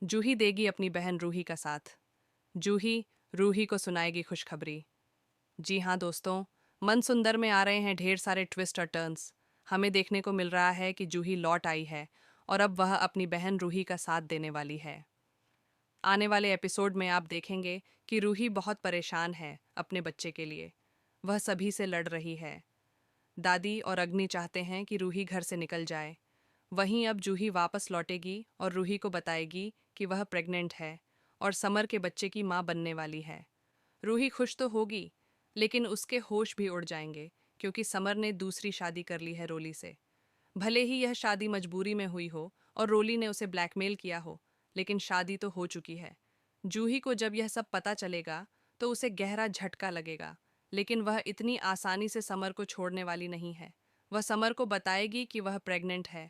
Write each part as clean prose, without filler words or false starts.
जूही देगी अपनी बहन रूही का साथ। जूही रूही को सुनाएगी खुशखबरी। जी हाँ दोस्तों, मन सुंदर में आ रहे हैं ढेर सारे ट्विस्ट और टर्न्स। हमें देखने को मिल रहा है कि जूही लौट आई है और अब वह अपनी बहन रूही का साथ देने वाली है। आने वाले एपिसोड में आप देखेंगे कि रूही बहुत परेशान है अपने बच्चे के लिए। वह सभी से लड़ रही है। दादी और अग्नि चाहते हैं कि रूही घर से निकल जाए। वहीं अब जूही वापस लौटेगी और रूही को बताएगी कि वह प्रेग्नेंट है और समर के बच्चे की मां बनने वाली है। रूही खुश तो होगी, लेकिन उसके होश भी उड़ जाएंगे क्योंकि समर ने दूसरी शादी कर ली है रोली से। भले ही यह शादी मजबूरी में हुई हो और रोली ने उसे ब्लैकमेल किया हो, लेकिन शादी तो हो चुकी है। जूही को जब यह सब पता चलेगा तो उसे गहरा झटका लगेगा, लेकिन वह इतनी आसानी से समर को छोड़ने वाली नहीं है। वह समर को बताएगी कि वह प्रेग्नेंट है।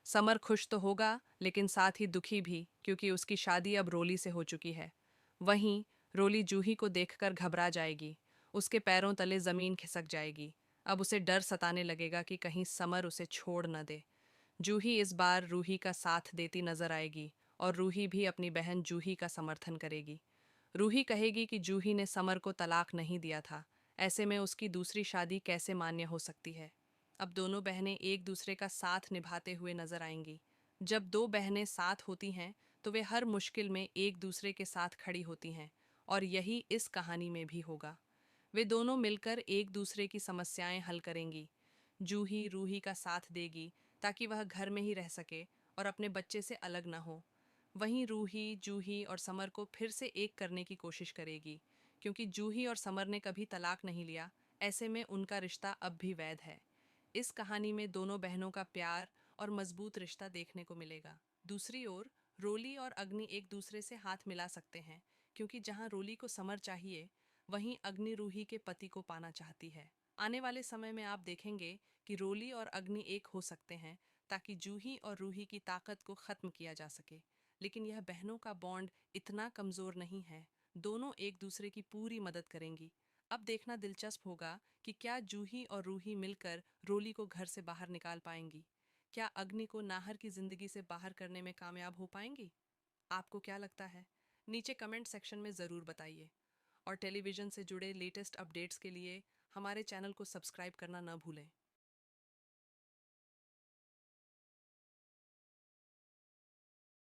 समर खुश तो होगा, लेकिन साथ ही दुखी भी, क्योंकि उसकी शादी अब रोली से हो चुकी है। वहीं रोली जूही को देखकर घबरा जाएगी। उसके पैरों तले जमीन खिसक जाएगी। अब उसे डर सताने लगेगा कि कहीं समर उसे छोड़ न दे। जूही इस बार रूही का साथ देती नजर आएगी और रूही भी अपनी बहन जूही का समर्थन करेगी। रूही कहेगी कि जूही ने समर को तलाक नहीं दिया था, ऐसे में उसकी दूसरी शादी कैसे मान्य हो सकती है। अब दोनों बहनें एक दूसरे का साथ निभाते हुए नजर आएंगी। जब दो बहनें साथ होती हैं तो वे हर मुश्किल में एक दूसरे के साथ खड़ी होती हैं, और यही इस कहानी में भी होगा। वे दोनों मिलकर एक दूसरे की समस्याएं हल करेंगी। जूही रूही का साथ देगी ताकि वह घर में ही रह सके और अपने बच्चे से अलग न हो। वहीं रूही जूही और समर को फिर से एक करने की कोशिश करेगी, क्योंकि जूही और समर ने कभी तलाक नहीं लिया, ऐसे में उनका रिश्ता अब भी वैध है। इस कहानी में दोनों बहनों का प्यार और मजबूत रिश्ता देखने को मिलेगा। दूसरी ओर रोली और अग्नि एक दूसरे से हाथ मिला सकते हैं, क्योंकि जहां रोली को समर चाहिए, वहीं अग्नि रूही के पति को पाना चाहती है। आने वाले समय में आप देखेंगे कि रोली और अग्नि एक हो सकते हैं ताकि जूही और रूही की ताकत को खत्म किया जा सके। लेकिन यह बहनों का बॉन्ड इतना कमजोर नहीं है। दोनों एक दूसरे की पूरी मदद करेंगी। अब देखना दिलचस्प होगा कि क्या जूही और रूही मिलकर रोली को घर से बाहर निकाल पाएंगी। क्या अग्नि को नाहर की जिंदगी से बाहर करने में कामयाब हो पाएंगी? आपको क्या लगता है? नीचे कमेंट सेक्शन में ज़रूर बताइए। और टेलीविज़न से जुड़े लेटेस्ट अपडेट्स के लिए हमारे चैनल को सब्सक्राइब करना न भूलें।